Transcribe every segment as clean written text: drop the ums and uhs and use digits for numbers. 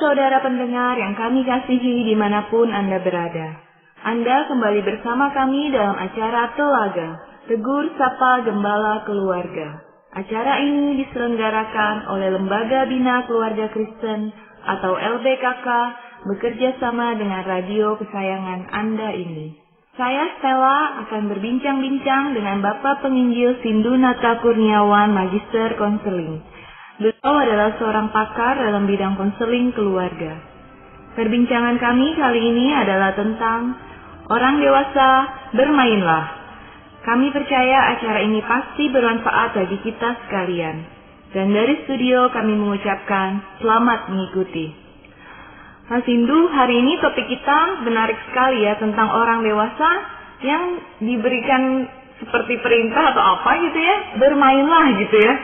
saudara pendengar yang kami kasihi dimanapun Anda berada. Anda kembali bersama kami dalam acara Telaga, Tegur Sapa Gembala Keluarga. Acara ini diselenggarakan oleh Lembaga Bina Keluarga Kristen atau LBKK bekerja sama dengan radio kesayangan Anda ini. Saya Stella akan berbincang-bincang dengan Bapak Penginjil Sindunata Kurniawan, Magister Konseling. Beliau adalah seorang pakar dalam bidang konseling keluarga. Perbincangan kami kali ini adalah tentang orang dewasa bermainlah. Kami percaya acara ini pasti bermanfaat bagi kita sekalian. Dan dari studio kami mengucapkan selamat mengikuti. Mas Sindu, hari ini topik kita menarik sekali ya, tentang orang dewasa yang diberikan seperti perintah atau apa gitu ya, bermainlah gitu ya.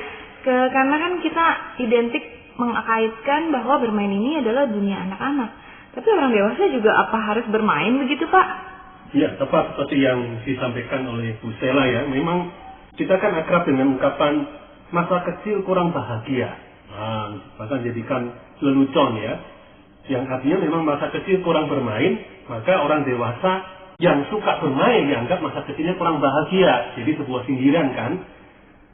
Karena kan kita identik mengkaitkan bahwa bermain ini adalah dunia anak-anak. Tapi orang dewasa juga apa harus bermain begitu Pak? Ya, tepat seperti yang disampaikan oleh Bu Stella ya. Memang kita kan akrab dengan ungkapan masa kecil kurang bahagia. Bahkan jadikan lelucon ya. Yang artinya memang masa kecil kurang bermain, maka orang dewasa yang suka bermain dianggap masa kecilnya kurang bahagia. Jadi sebuah sindiran kan.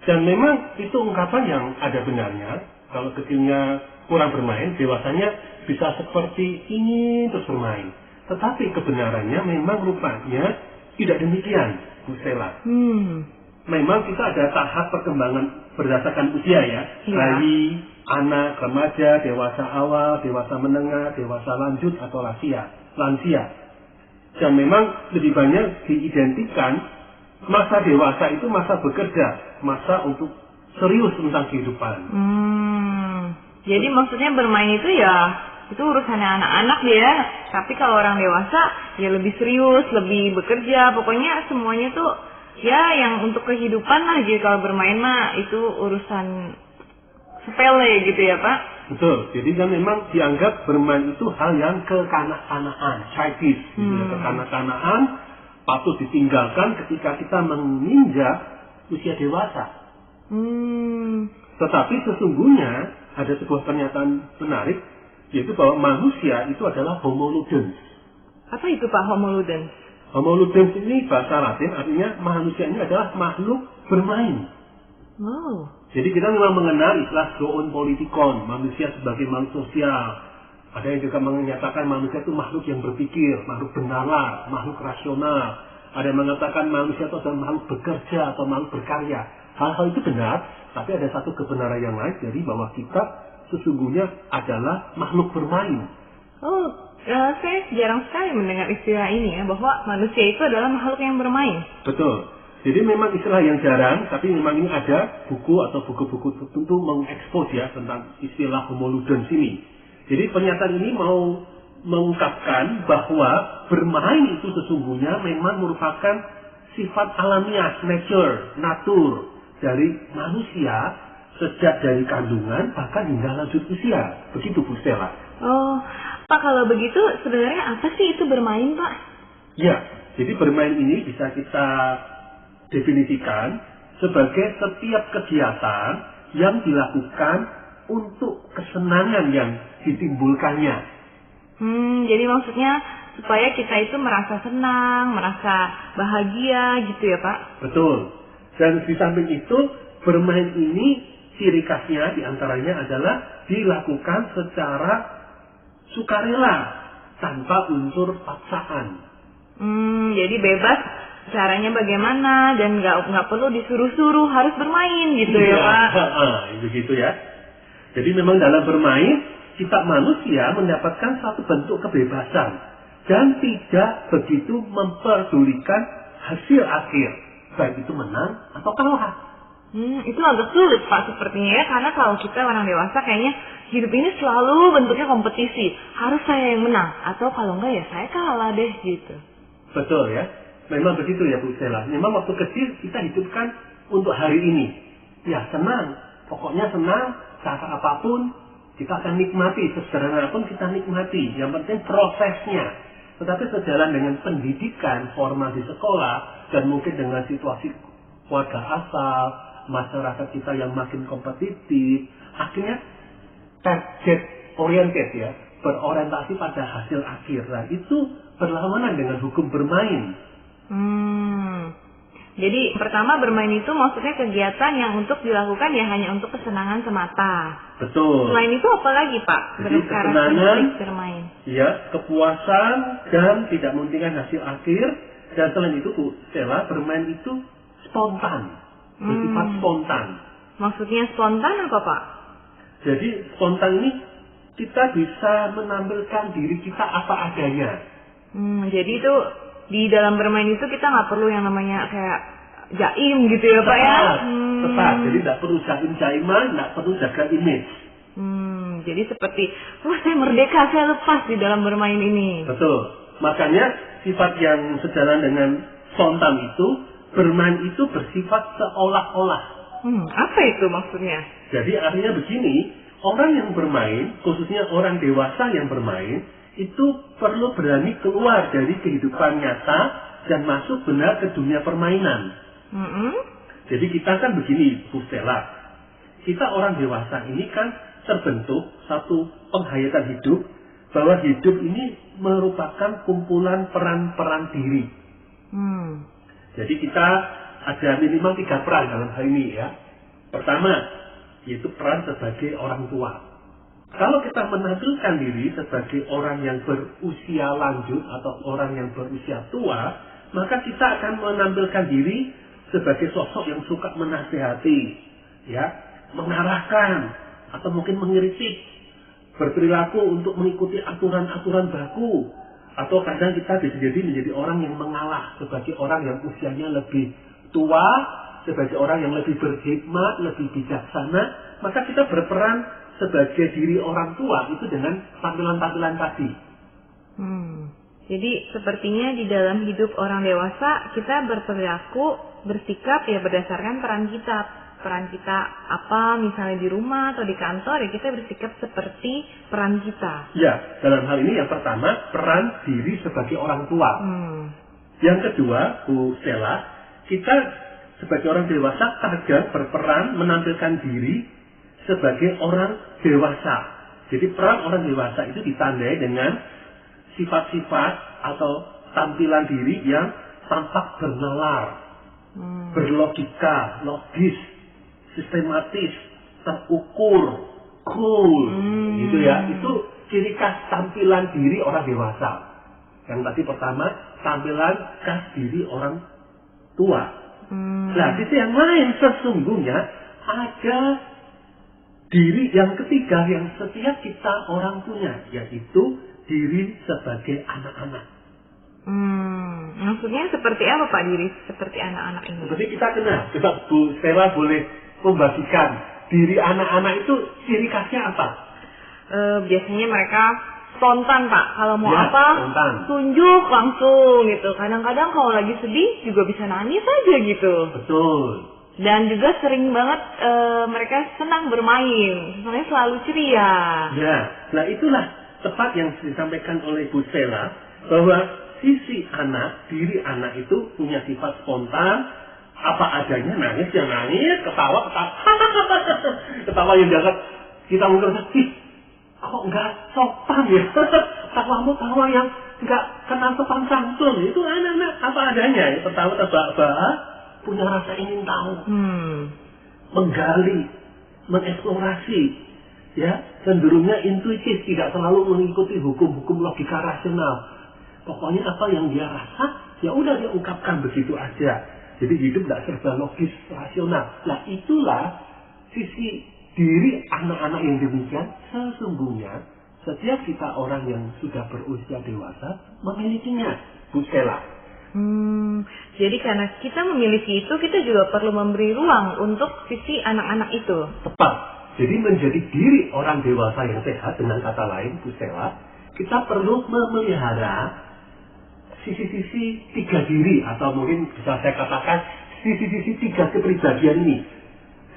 Dan memang itu ungkapan yang ada benarnya. Kalau kecilnya kurang bermain, dewasanya bisa seperti ingin terus bermain. Tetapi kebenarannya memang rupanya tidak demikian, Bu Stella. Memang kita ada tahap perkembangan berdasarkan usia ya. Bayi, anak, remaja, dewasa awal, dewasa menengah, dewasa lanjut atau lansia. Dan memang lebih banyak diidentikan masa dewasa itu masa bekerja, masa untuk serius tentang kehidupan. Jadi maksudnya bermain itu ya, itu urusannya anak-anak ya. Tapi kalau orang dewasa ya lebih serius, lebih bekerja. Pokoknya semuanya tuh ya yang untuk kehidupan lah gitu. Kalau bermain mah itu urusan sepele gitu ya Pak. Betul. Jadi kan memang dianggap bermain itu hal yang kekanak-kanakan, childish, gitu ya, kekanak-kanakan, patut ditinggalkan ketika kita menginjak usia dewasa. Tetapi sesungguhnya ada sebuah pernyataan menarik, yaitu bahwa manusia itu adalah homo ludens. Apa itu Pak homo ludens? Homo ludens ini bahasa Latin artinya manusia ini adalah makhluk bermain. Jadi kita memang mengenal istilah zoon politikon, manusia sebagai makhluk sosial. Ada yang juga menyatakan manusia itu makhluk yang berpikir, makhluk bernalar, makhluk rasional. Ada yang mengatakan manusia itu adalah makhluk bekerja atau makhluk berkarya. Hal-hal itu benar, tapi ada satu kebenaran yang lain, jadi bahwa kita sesungguhnya adalah makhluk bermain. Saya jarang sekali mendengar istilah ini ya, bahwa manusia itu adalah makhluk yang bermain. Betul. Jadi memang istilah yang jarang, tapi memang ini ada buku atau buku-buku tertentu mengekspos ya tentang istilah homo ludens ini. Jadi pernyataan ini mau mengungkapkan bahwa bermain itu sesungguhnya memang merupakan sifat alamiah, natur dari manusia sejak dari kandungan bahkan hingga lanjut usia. Begitu Bu Stella. Pak kalau begitu sebenarnya apa sih itu bermain Pak? Ya, jadi bermain ini bisa kita definisikan sebagai setiap kegiatan yang dilakukan untuk kesenangan yang ditimbulkannya. Jadi maksudnya supaya kita itu merasa senang, merasa bahagia gitu ya Pak? Betul. Dan di samping itu bermain ini ciri khasnya diantaranya adalah dilakukan secara sukarela tanpa unsur paksaan. Jadi bebas caranya bagaimana dan nggak perlu disuruh-suruh harus bermain gitu ya Pak? Begitu ya. Jadi memang dalam bermain kita manusia mendapatkan satu bentuk kebebasan dan tidak begitu memperdulikan hasil akhir, baik itu menang atau kalah. Itu agak sulit Pak sepertinya ya, karena kalau kita orang dewasa kayaknya hidup ini selalu bentuknya kompetisi, harus saya yang menang atau kalau enggak ya saya kalah deh gitu. Betul ya. Memang begitu ya Bu Stella. Memang waktu kecil kita hidupkan untuk hari ini. Ya senang. Pokoknya senang. Cara apapun kita akan nikmati. Sesederhana pun kita nikmati. Yang penting prosesnya. Tetapi sejalan dengan pendidikan formal di sekolah. Dan mungkin dengan situasi keluarga asal. Masyarakat kita yang makin kompetitif. Akhirnya target oriented ya. berorientasi pada hasil akhir. Nah, itu berlawanan dengan hukum bermain. Jadi pertama bermain itu maksudnya kegiatan yang untuk dilakukan ya hanya untuk kesenangan semata. Betul. Selain itu apa lagi Pak? Jadi kesenangan, bermain. Ya, kepuasan dan tidak mementingkan hasil akhir. Dan selain itu Bu Stella, bermain itu spontan, bersifat spontan. Maksudnya spontan apa Pak? Jadi spontan ini kita bisa menampilkan diri kita apa adanya. Jadi itu di dalam bermain itu kita nggak perlu yang namanya kayak jaim gitu ya Pak ya? Tepat. Jadi tidak perlu jaim-jaiman, tidak perlu jaga image. Jadi seperti, wah saya merdeka, saya lepas di dalam bermain ini. Betul. Makanya sifat yang sejalan dengan spontan itu, bermain itu bersifat seolah-olah. Apa itu maksudnya? Jadi artinya begini, orang yang bermain, khususnya orang dewasa yang bermain, itu perlu berani keluar dari kehidupan nyata dan masuk benar ke dunia permainan. Jadi kita kan begini, Bu Stella. Kita orang dewasa ini kan terbentuk satu penghayatan hidup, bahwa hidup ini merupakan kumpulan peran-peran diri. Jadi kita ada minimal 3 peran dalam hal ini ya. Pertama, yaitu peran sebagai orang tua. Kalau kita menampilkan diri sebagai orang yang berusia lanjut atau orang yang berusia tua, maka kita akan menampilkan diri sebagai sosok yang suka menasihati, ya, mengarahkan, atau mungkin mengkritik, berperilaku untuk mengikuti aturan-aturan baku, atau kadang kita bisa jadi menjadi orang yang mengalah sebagai orang yang usianya lebih tua, sebagai orang yang lebih berhikmat, lebih bijaksana, maka kita berperan sebagai diri orang tua itu dengan tampilan-tampilan tadi. Jadi sepertinya di dalam hidup orang dewasa kita berperilaku, bersikap ya berdasarkan peran kita. Peran kita apa misalnya di rumah atau di kantor ya kita bersikap seperti peran kita. Ya, dalam hal ini yang pertama peran diri sebagai orang tua. Yang kedua, Bu Stella, kita sebagai orang dewasa kadang berperan menampilkan diri sebagai orang dewasa. Jadi peran orang dewasa itu ditandai dengan sifat-sifat atau tampilan diri yang tampak bernalar, berlogika, logis, sistematis, terukur, cool, gitu ya. Itu ciri khas tampilan diri orang dewasa. Yang tadi pertama, tampilan khas diri orang tua. Nah, sisi yang lain sesungguhnya ada diri yang ketiga yang setiap kita orang punya, yaitu diri sebagai anak-anak. Maksudnya seperti apa Pak diri seperti anak-anak ini? Seperti kita kenal. Coba Bu Stella boleh membagikan diri anak-anak itu ciri khasnya apa? Biasanya mereka spontan Pak. Kalau mau ya, apa, spontan. tunjuk langsung gitu. Kadang-kadang kalau lagi sedih juga bisa nangis aja gitu. Betul. Dan juga sering banget mereka senang bermain, sebenarnya selalu ceria. Ya, nah itulah tepat yang disampaikan oleh Bu Stella, bahwa sisi anak, diri anak itu punya sifat spontan, apa adanya, nangis ya nangis, ketawa, ketawa yang dianggap kita mungkin kok nggak sopan ya, tawa yang nggak kenal sopan santun, itu anak-anak apa adanya, tertawa terbahak-bahak, punya rasa ingin tahu, menggali, mengeksplorasi, ya, cenderungnya intuitif, tidak selalu mengikuti hukum-hukum logika rasional. Pokoknya apa yang dia rasa, ya udah dia ungkapkan begitu aja. Jadi hidup tidak serba logis, rasional. Nah itulah sisi diri anak-anak yang demikian. Sesungguhnya setiap kita orang yang sudah berusia dewasa memilikinya, Bu Stella. Jadi karena kita memiliki itu, kita juga perlu memberi ruang untuk sisi anak-anak itu. Tepat. Jadi menjadi diri orang dewasa yang sehat, dengan kata lain, Bu Stella, kita perlu memelihara sisi-sisi 3 diri, atau mungkin bisa saya katakan sisi-sisi 3 kepribadian ini.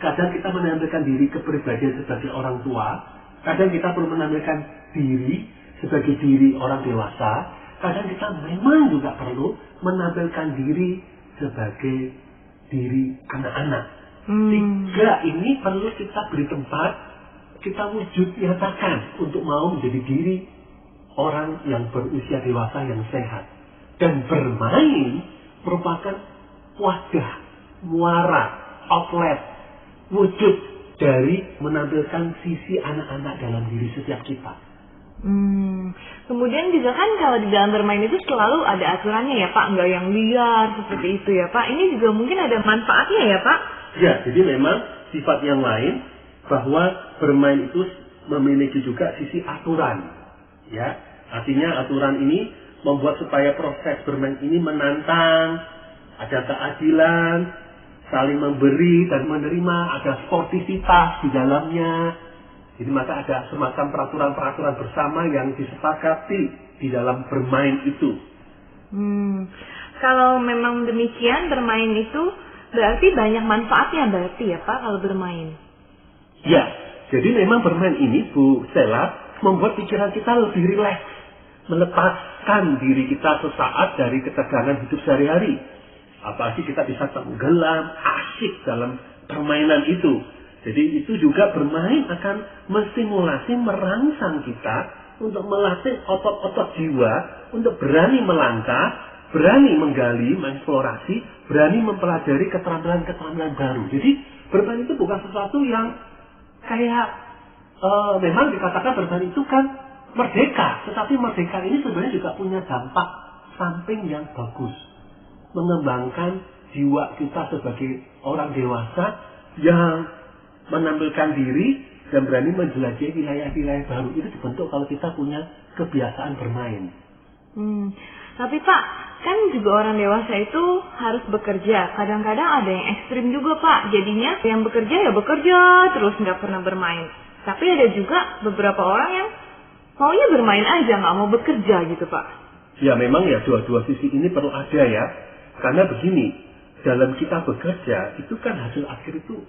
Kadang kita menampilkan diri kepribadian sebagai orang tua, kadang kita perlu menampilkan diri sebagai diri orang dewasa, kadang kita memang juga perlu menampilkan diri sebagai diri anak-anak. 3 ini perlu kita beri tempat, kita wujud nyatakan untuk mau menjadi diri orang yang berusia dewasa yang sehat. Dan bermain merupakan wadah, muara, outlet, wujud dari menampilkan sisi anak-anak dalam diri setiap kita. Kemudian juga kan kalau di dalam bermain itu selalu ada aturannya ya Pak, nggak yang liar seperti itu ya Pak. Ini juga mungkin ada manfaatnya ya Pak? Ya, jadi memang sifat yang lain bahwa bermain itu memiliki juga sisi aturan. Ya, artinya aturan ini membuat supaya proses bermain ini menantang, ada keadilan, saling memberi dan menerima, ada sportivitas di dalamnya. Jadi maka ada semacam peraturan-peraturan bersama yang disepakati di dalam bermain itu. Kalau memang demikian bermain itu berarti banyak manfaatnya berarti ya Pak kalau bermain? Ya, jadi memang bermain ini Bu Stella membuat pikiran kita lebih rileks, melepaskan diri kita sesaat dari ketegangan hidup sehari-hari. Apalagi kita bisa tenggelam, asyik dalam permainan itu. Jadi itu juga bermain akan menstimulasi, merangsang kita untuk melatih otot-otot jiwa, untuk berani melangkah, berani menggali, mengeksplorasi, berani mempelajari keterampilan-keterampilan baru. Jadi bermain itu bukan sesuatu yang kayak, memang dikatakan bermain itu kan merdeka. Tetapi merdeka ini sebenarnya juga punya dampak samping yang bagus. Mengembangkan jiwa kita sebagai orang dewasa yang menampilkan diri dan berani menjelajahi wilayah-wilayah baru. Itu dibentuk kalau kita punya kebiasaan bermain. Tapi Pak, kan juga orang dewasa itu harus bekerja. Kadang-kadang ada yang ekstrim juga Pak. Jadinya yang bekerja ya bekerja terus nggak pernah bermain. Tapi ada juga beberapa orang yang maunya bermain aja, nggak mau bekerja gitu Pak. Ya memang ya dua-dua sisi ini perlu ada ya. Karena begini, dalam kita bekerja itu kan hasil akhir itu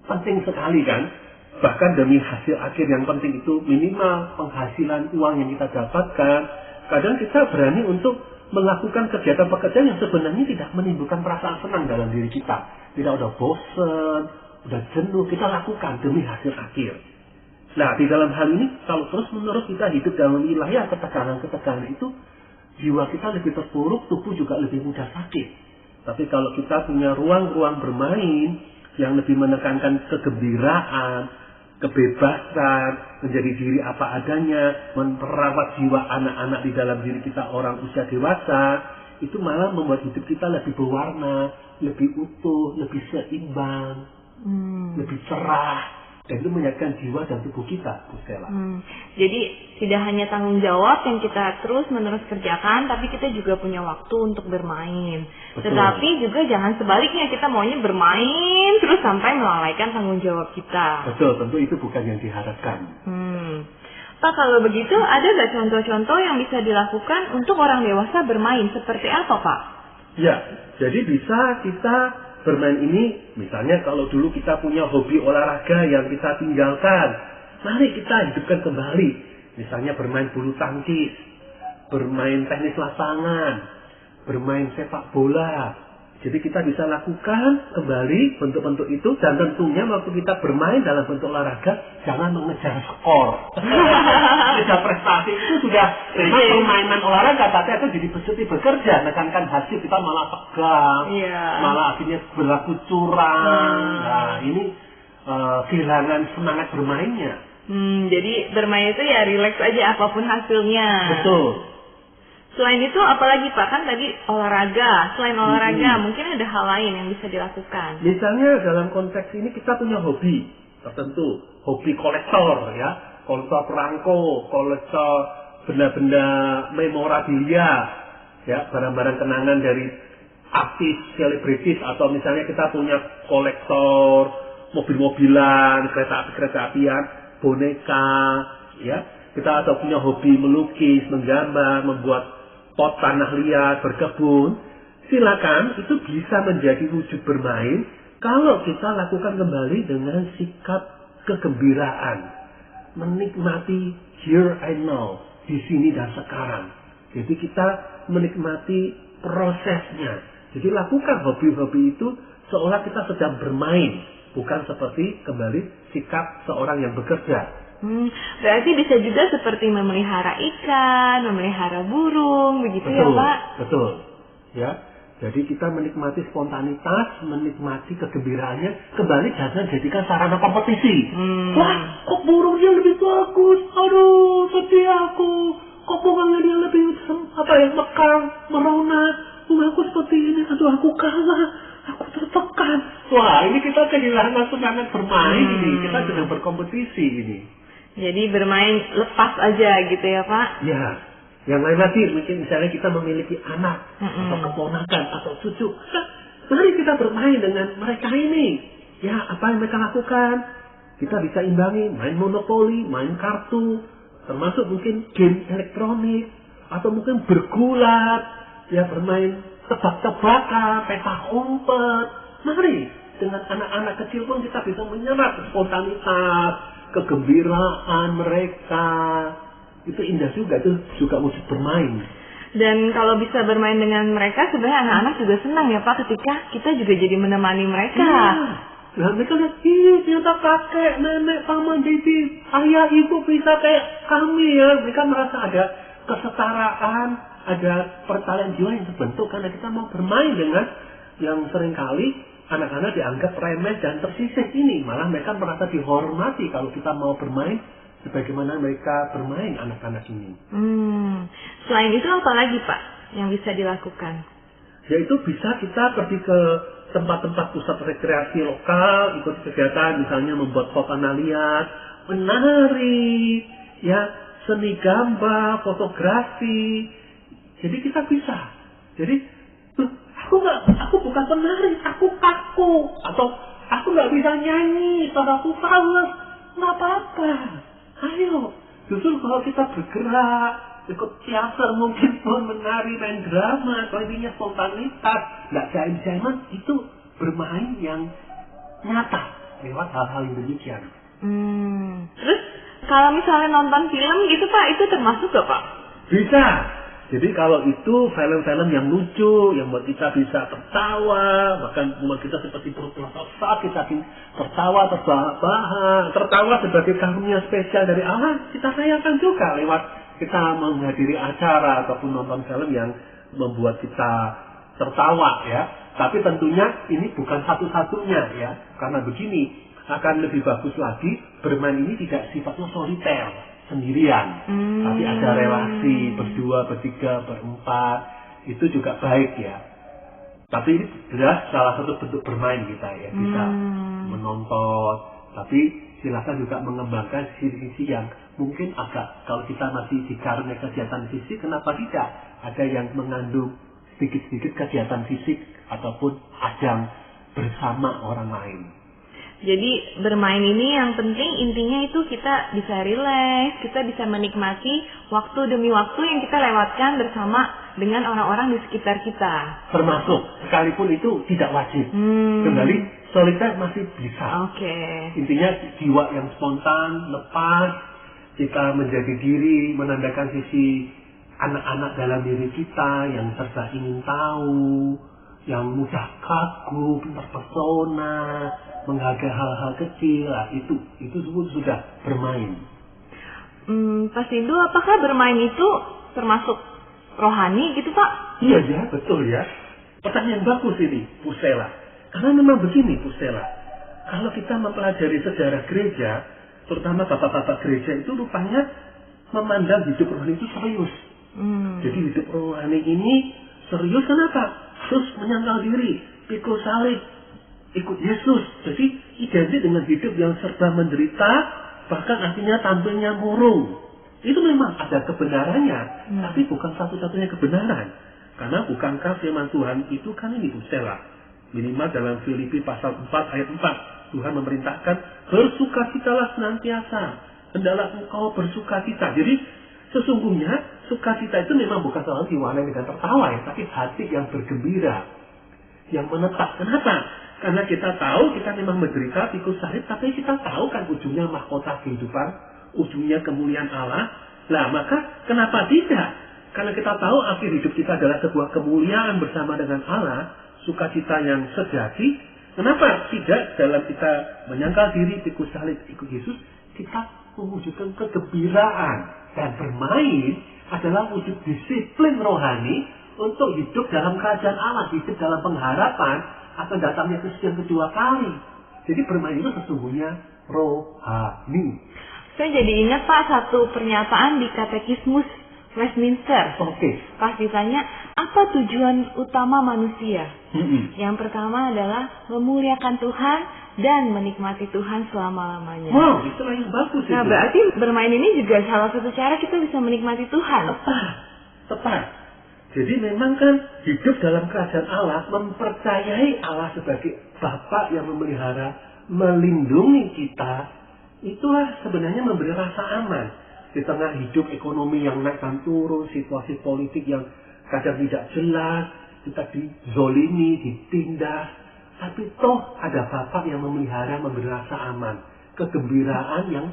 penting sekali kan. Bahkan demi hasil akhir yang penting itu minimal penghasilan uang yang kita dapatkan. Kadang kita berani untuk melakukan kegiatan pekerjaan yang sebenarnya tidak menimbulkan perasaan senang dalam diri kita. Kita udah bosen, udah jenuh, kita lakukan demi hasil akhir. Nah di dalam hal ini kalau terus-menerus kita hidup dalam wilayah ketegangan-ketegangan itu, jiwa kita lebih terpuruk, tubuh juga lebih mudah sakit. Tapi kalau kita punya ruang-ruang bermain yang lebih menekankan kegembiraan, kebebasan, menjadi diri apa adanya, merawat jiwa anak-anak di dalam diri kita orang usia dewasa, itu malah membuat hidup kita lebih berwarna, lebih utuh, lebih seimbang, lebih cerah. Dan itu menyehatkan jiwa dan tubuh kita, Bu Stella. Jadi tidak hanya tanggung jawab yang kita terus-menerus kerjakan, tapi kita juga punya waktu untuk bermain. Betul. Tetapi juga jangan sebaliknya, kita maunya bermain terus sampai melalaikan tanggung jawab kita. Betul, tentu itu bukan yang diharapkan. Pak, kalau begitu ada nggak contoh-contoh yang bisa dilakukan untuk orang dewasa bermain? Seperti apa Pak? Ya, jadi bisa kita bermain ini, misalnya kalau dulu kita punya hobi olahraga yang kita tinggalkan, mari kita hidupkan kembali. Misalnya bermain bulu tangkis, bermain tenis lapangan, bermain sepak bola. Jadi kita bisa lakukan kembali bentuk-bentuk itu, dan tentunya waktu kita bermain dalam bentuk olahraga, jangan mengejar skor. Sudah prestasi itu sudah memang permainan olahraga, tapi itu jadi seperti bekerja, menekankan hasil kita malah tegang, malah akhirnya berlaku curang. Nah ini kehilangan semangat bermainnya. Jadi bermain itu ya rileks aja apapun hasilnya. Betul. Selain itu apalagi Pak, kan tadi olahraga. Selain olahraga mungkin ada hal lain yang bisa dilakukan. Misalnya dalam konteks ini kita punya hobi tertentu, hobi kolektor ya, kolektor perangko, kolektor benda-benda memorabilia, ya barang-barang kenangan dari artis, selebritis, atau misalnya kita punya kolektor mobil-mobilan, kereta apian, boneka, ya kita atau punya hobi melukis, menggambar, membuat pot tanah liat, berkebun, silakan, itu bisa menjadi wujud bermain kalau kita lakukan kembali dengan sikap kegembiraan, menikmati here and now, di sini dan sekarang. Jadi kita menikmati prosesnya. Jadi lakukan hobi-hobi itu seolah kita sedang bermain, bukan seperti kembali sikap seorang yang bekerja. Berarti bisa juga seperti memelihara ikan, memelihara burung, begitu ya Pak? Betul, ya. Jadi kita menikmati spontanitas, menikmati kegembiraannya, kembali jangan jadikan sarana kompetisi. Wah, kok burungnya lebih bagus? Aduh, sedih aku. Kok bunganya dia lebih mekar, merona? Aku seperti ini, aduh aku kalah, aku tertekan. Wah, ini kita kehilangan semangat bermain ini. Kita sedang berkompetisi ini. Jadi bermain lepas aja gitu ya Pak? Ya. Yang lain lagi, mungkin misalnya kita memiliki anak, atau keponakan, atau cucu. Nah, mari kita bermain dengan mereka ini. Ya, apa yang mereka lakukan? Kita bisa imbangi, main monopoli, main kartu, termasuk mungkin game elektronik, atau mungkin bergulat, ya bermain tebak-tebakan, peta umpet. Mari, dengan anak-anak kecil pun kita bisa menyerap spontanitas, kegembiraan mereka. Itu indah juga, itu juga musik bermain. Dan kalau bisa bermain dengan mereka, sebenarnya anak-anak juga senang ya Pak, ketika kita juga jadi menemani mereka. Nah, mereka lihat, ternyata kakek, nenek, paman, bibi, ayah, ibu bisa kayak kami ya. Mereka merasa ada kesetaraan, ada pertalian jiwa yang terbentuk karena kita mau bermain dengan yang seringkali anak-anak dianggap remeh dan tersisih ini. Malah mereka merasa dihormati kalau kita mau bermain sebagaimana mereka bermain anak-anak ini. Selain itu apa lagi Pak yang bisa dilakukan? Yaitu bisa kita pergi ke tempat-tempat pusat rekreasi lokal, ikut kegiatan misalnya membuat papan liar, menari, ya seni gambar, fotografi. Jadi kita bisa. Jadi aku bukan penari, aku kaku, atau aku nggak bisa nyanyi, suaraku fals, nggak apa-apa. Ayo, justru kalau kita bergerak, ikut teater mungkin pun menari, main drama, atau intinya spontanitas, nggak jaim-jaiman, itu bermain yang nyata lewat hal-hal yang demikian. Terus kalau misalnya nonton film gitu Pak, itu termasuk gak Pak? Bisa. Jadi kalau itu film-film yang lucu, yang buat kita bisa tertawa, bahkan membuat kita seperti saat kita tertawa, terbahak-bahak, tertawa sebagai karunia spesial dari Allah, kita rayakan juga lewat kita menghadiri acara ataupun nonton film yang membuat kita tertawa ya. Tapi tentunya ini bukan satu-satunya ya, karena begini akan lebih bagus lagi bermain ini tidak sifatnya soliter, sendirian, tapi ada relasi berdua, bertiga, berempat, itu juga baik ya. Tapi ini jelas salah satu bentuk bermain kita ya, bisa menonton, tapi silakan juga mengembangkan sisi-sisi yang mungkin agak, kalau kita masih dikaruniai kegiatan fisik, kenapa tidak ada yang mengandung sedikit-sedikit kegiatan fisik ataupun ajang bersama orang lain. Jadi bermain ini yang penting intinya itu kita bisa rileks, kita bisa menikmati waktu demi waktu yang kita lewatkan bersama dengan orang-orang di sekitar kita. Termasuk sekalipun itu tidak wajib. Kembali soliter masih bisa. Intinya jiwa yang spontan, lepas, kita menjadi diri, menandakan sisi anak-anak dalam diri kita yang serba ingin tahu, yang mudah kagum, terpesona, menghargai hal-hal kecil, itu sudah bermain. Pak Sindu, apakah bermain itu termasuk rohani gitu Pak? Iya ya, betul ya. Pertanyaan bagus ini, Bu Stella. Karena memang begini Bu Stella, kalau kita mempelajari sejarah gereja, terutama bapak-bapak gereja itu rupanya memandang hidup rohani itu serius. Jadi hidup rohani ini serius kenapa? Terus menyangkal diri, pikul salib, ikut Yesus. Jadi identik dengan hidup yang serba menderita, bahkan artinya tampilnya murung. Itu memang ada kebenarannya, tapi bukan satu-satunya kebenaran. Karena bukankah firman Tuhan itu kan ini Bu Stella, minimal dalam Filipi pasal 4 ayat 4, Tuhan memerintahkan bersukacitalah senantiasa, hendaklah engkau bersukacita. Jadi sesungguhnya sukacita itu memang bukan selalu diwarnai dengan tertawa ya, tapi hati yang bergembira, yang menetap. Kenapa? Karena kita tahu kita memang menderita pikul salib, tapi kita tahu kan ujungnya mahkota kehidupan, ujungnya kemuliaan Allah. Nah, maka kenapa tidak? Karena kita tahu akhir hidup kita adalah sebuah kemuliaan bersama dengan Allah, sukacita yang sejati. Kenapa tidak dalam kita menyangkal diri, pikul salib, ikut Yesus, kita mewujudkan kegembiraan. Dan bermain adalah wujud disiplin rohani untuk hidup dalam kerajaan Allah, hidup dalam pengharapan akan datangnya Kristus yang kedua kali. Jadi bermain itu sesungguhnya rohani. Saya jadi ingat Pak satu pernyataan di Katekismus Westminster. Oke. Pas ditanya, apa tujuan utama manusia? Yang pertama adalah memuliakan Tuhan dan menikmati Tuhan selama-lamanya. Wow, itu yang bagus itu. Nah, berarti bermain ini juga salah satu cara kita bisa menikmati Tuhan. Tepat. Jadi memang kan hidup dalam kerajaan Allah, mempercayai Allah sebagai Bapa yang memelihara, melindungi kita, itulah sebenarnya memberi rasa aman. Di tengah hidup ekonomi yang naik dan turun, situasi politik yang kadang tidak jelas, kita dizolimi, ditindas, tapi toh ada Bapa yang memelihara, memberi rasa aman, kegembiraan yang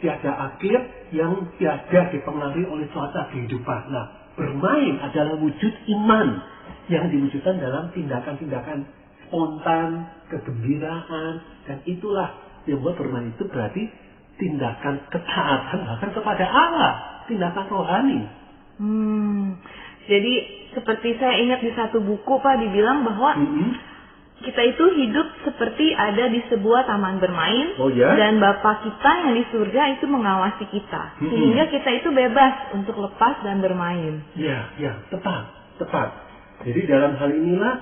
tiada akhir, yang tiada dipengaruhi oleh cuaca kehidupan. Nah, bermain adalah wujud iman yang diwujudkan dalam tindakan-tindakan spontan, kegembiraan, dan itulah yang buat bermain itu berarti tindakan ketaatan bahkan kepada Allah, tindakan rohani. Jadi seperti saya ingat di satu buku Pak dibilang bahwa kita itu hidup seperti ada di sebuah taman bermain, dan Bapa kita yang di surga itu mengawasi kita, sehingga kita itu bebas untuk lepas dan bermain. Ya, tepat. Jadi dalam hal inilah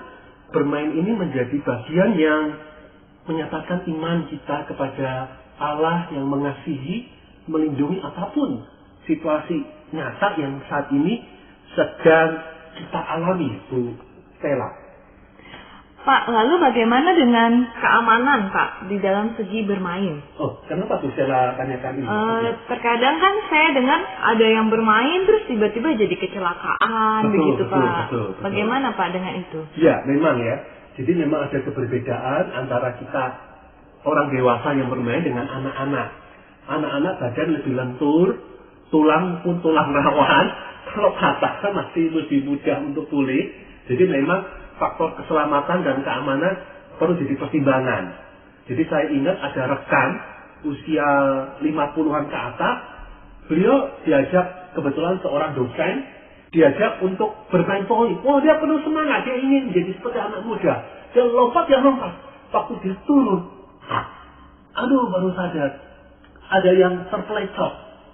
bermain ini menjadi bagian yang menyatakan iman kita kepada Allah yang mengasihi, melindungi apapun situasi nyata yang saat ini sedang kita alami, Bu Stella. Pak, lalu bagaimana dengan keamanan Pak di dalam segi bermain? Oh, kenapa Bu Stella tanyakan ini? Terkadang kan saya dengar ada yang bermain terus tiba-tiba jadi kecelakaan, begitu Pak. Betul. Bagaimana Pak dengan itu? Ya, memang ya. Jadi memang ada keberbedaan antara kita orang dewasa yang bermain dengan anak-anak. Anak-anak badan lebih lentur, tulang pun tulang rawan. Kalau patah masih lebih mudah untuk pulih. Jadi memang faktor keselamatan dan keamanan perlu jadi pertimbangan. Jadi saya ingat ada rekan usia 50-an ke atas, beliau diajak, kebetulan seorang dosen, diajak untuk bermain voli. Wah, dia penuh semangat, dia ingin menjadi seperti anak muda. Dia lompat. Waktu dia turun, baru sadar ada yang terpelecok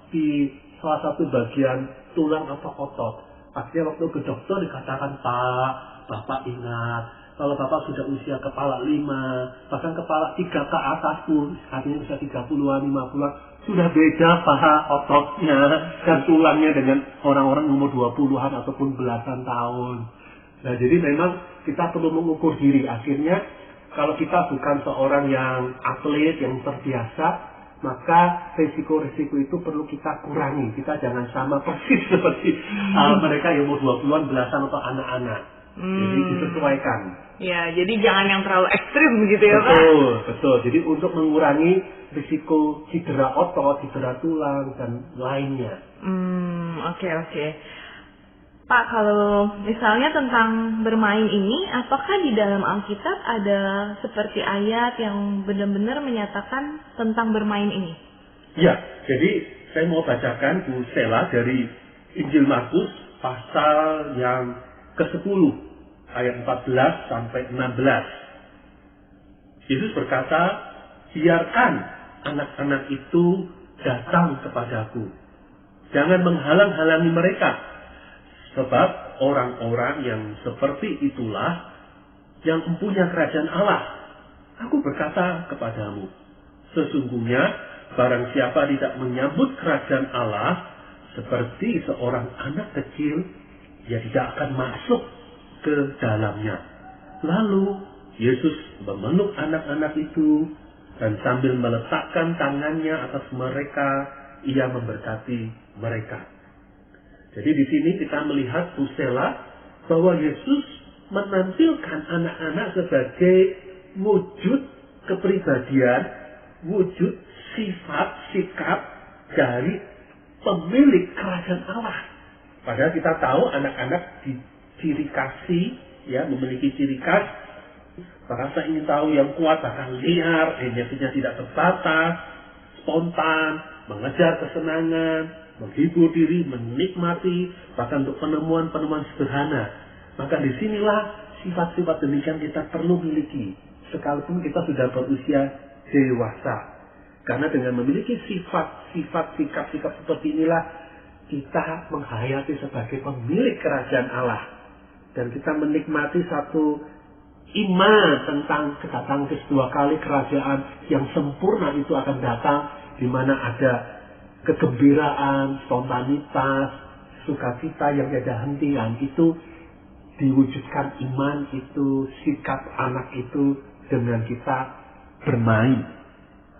di salah satu bagian tulang atau otot. Akhirnya waktu ke dokter dikatakan, Pak, Bapak ingat, kalau Bapak sudah usia kepala 5, bahkan kepala 3 ke atas pun, artinya usia 30-an, 50-an, sudah beda paha ototnya dan tulangnya dengan orang-orang umur 20-an ataupun belasan tahun. Nah, jadi memang kita perlu mengukur diri. Akhirnya, kalau kita bukan seorang yang atlet, yang terbiasa, maka resiko-resiko itu perlu kita kurangi. Kita jangan sama persis seperti mereka yang umur 20-an, belasan atau anak-anak. Jadi disesuaikan. Ya, jadi jangan yang terlalu ekstrim begitu ya Pak? Betul. Jadi untuk mengurangi risiko cedera otot, cedera tulang, dan lainnya. Oke. Pak, kalau misalnya tentang bermain ini, apakah di dalam Alkitab ada seperti ayat yang benar-benar menyatakan tentang bermain ini? Ya, jadi saya mau bacakan Bu Stella dari Injil Markus pasal yang ke-10 ayat 14 sampai 16. Yesus berkata, biarkan anak-anak itu datang kepadaku. Jangan menghalang-halangi mereka. Sebab orang-orang yang seperti itulah yang mempunyai kerajaan Allah. Aku berkata kepadamu, sesungguhnya barang siapa tidak menyambut kerajaan Allah seperti seorang anak kecil, dia tidak akan masuk ke dalamnya. Lalu Yesus memeluk anak-anak itu dan sambil meletakkan tangannya atas mereka, ia memberkati mereka. Jadi di sini kita melihat Bu Stella bahwa Yesus menampilkan anak-anak sebagai wujud kepribadian, wujud sifat, sikap dari pemilik kerajaan Allah. Padahal kita tahu anak-anak diciri kasih, ya, memiliki ciri khas, merasa ingin tahu yang kuat, bahkan liar, energinya tidak terbatas, spontan, mengejar kesenangan, menghibur diri, menikmati, bahkan untuk penemuan-penemuan sederhana. Maka disinilah sifat-sifat demikian kita perlu miliki, sekalipun kita sudah berusia dewasa. Karena dengan memiliki sifat-sifat, sikap-sikap seperti inilah, kita menghayati sebagai pemilik kerajaan Allah. Dan kita menikmati satu iman tentang kedatangan kedua kali kerajaan yang sempurna itu akan datang, di mana ada kegembiraan, spontanitas, sukacita yang tiada hentian. Itu diwujudkan iman itu, sikap anak itu dengan kita bermain.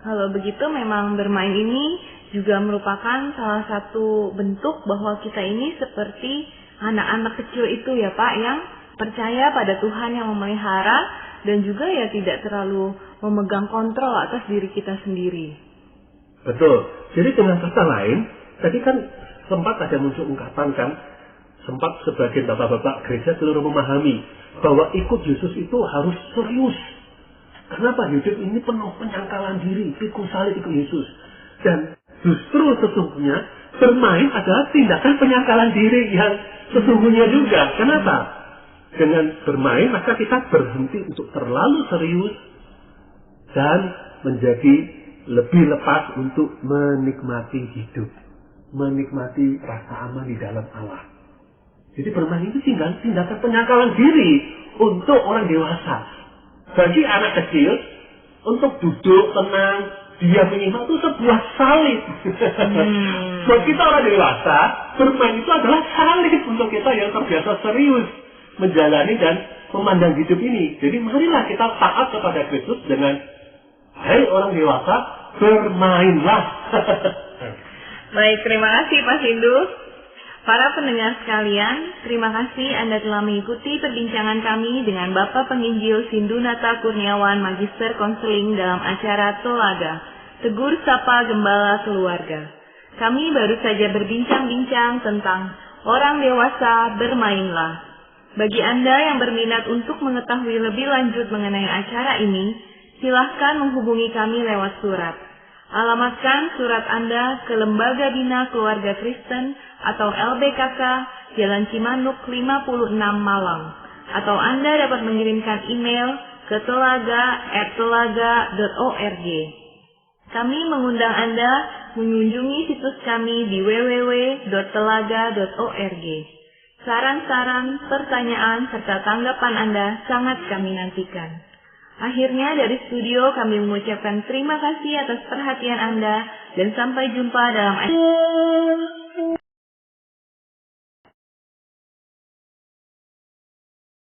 Kalau begitu memang bermain ini juga merupakan salah satu bentuk bahwa kita ini seperti anak-anak kecil itu ya Pak, yang percaya pada Tuhan yang memelihara dan juga ya tidak terlalu memegang kontrol atas diri kita sendiri. Betul. Jadi dengan kata lain, tadi kan sempat ada muncul ungkapan kan, sempat sebagian bapak-bapak gereja seluruh memahami bahwa ikut Yesus itu harus serius. Kenapa hidup ini penuh penyangkalan diri, pikul salib ikut Yesus. Dan justru sesungguhnya bermain adalah tindakan penyangkalan diri yang sesungguhnya juga. Kenapa? Dengan bermain maka kita berhenti untuk terlalu serius dan menjadi lebih lepas untuk menikmati hidup, menikmati rasa aman di dalam Allah. Jadi bermain itu tindakan penyangkalan diri untuk orang dewasa. Bagi anak kecil, untuk duduk tenang, dia menyimak itu sebuah salib. Buat kita orang dewasa, bermain itu adalah salib untuk kita yang terbiasa serius menjalani dan memandang hidup ini. Jadi marilah kita taat kepada Kristus dengan, hai orang dewasa, bermainlah. Baik, terima kasih Pak Sindu. Para pendengar sekalian, terima kasih Anda telah mengikuti perbincangan kami dengan Bapak Penginjil Sindunata Kurniawan, Magister Konseling dalam acara Tolaga, Tegur Sapa Gembala Keluarga. Kami baru saja berbincang-bincang tentang orang dewasa bermainlah. Bagi Anda yang berminat untuk mengetahui lebih lanjut mengenai acara ini, silahkan menghubungi kami lewat surat. Alamatkan surat Anda ke Lembaga Bina Keluarga Kristen atau LBKK, Jalan Cimanuk 56 Malang. Atau Anda dapat mengirimkan email ke telaga@telaga.org. Kami mengundang Anda mengunjungi situs kami di www.telaga.org. Saran-saran, pertanyaan, serta tanggapan Anda sangat kami nantikan. Akhirnya dari studio kami mengucapkan terima kasih atas perhatian Anda dan sampai jumpa dalam